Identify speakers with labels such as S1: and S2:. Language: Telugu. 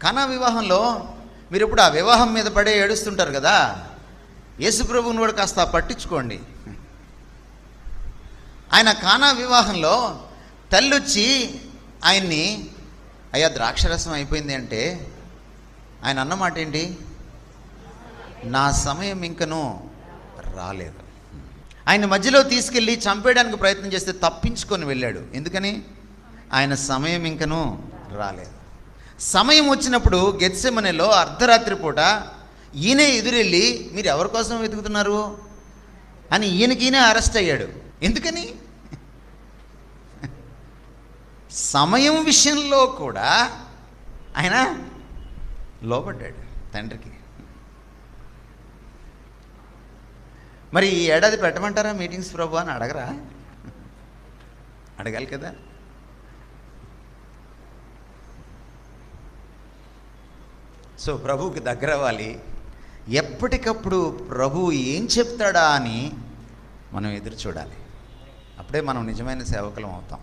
S1: కానా వివాహంలో మీరు ఇప్పుడు ఆ వివాహం మీద పడే ఏడుస్తుంటారు కదా, యేసు ప్రభువుని కూడా కాస్త పట్టించుకోండి. ఆయన కానా వివాహంలో తల్లొచ్చి ఆయన్ని, అయ్యా ద్రాక్షరసం అయిపోయింది అంటే ఆయన అన్నమాట ఏంటి? నా సమయం ఇంకనూ రాలేదు. ఆయన మధ్యలో తీసుకెళ్ళి చంపేయడానికి ప్రయత్నం చేస్తే తప్పించుకొని వెళ్ళాడు. ఎందుకని? ఆయన సమయం ఇంకనూ రాలేదు. సమయం వచ్చినప్పుడు గెత్సెమనెలో అర్ధరాత్రి పూట ఈయనే ఎదురెళ్ళి మీరు ఎవరి కోసం వెతుకుతున్నారు అని ఈయనకీయనే అరెస్ట్ అయ్యాడు. ఎందుకని? సమయం విషయంలో కూడా ఆయన లోబడ్డాడు తండ్రికి. మరి ఈ ఏడాది పెట్టమంటారా మీటింగ్స్ ప్రభు అని అడగరా? అడగాలి కదా. సో ప్రభువుకి దగ్గర అవ్వాలి. ఎప్పటికప్పుడు ప్రభువు ఏం చెప్తాడా అని మనం ఎదురు చూడాలి. అప్పుడే మనం నిజమైన సేవకులం అవుతాం.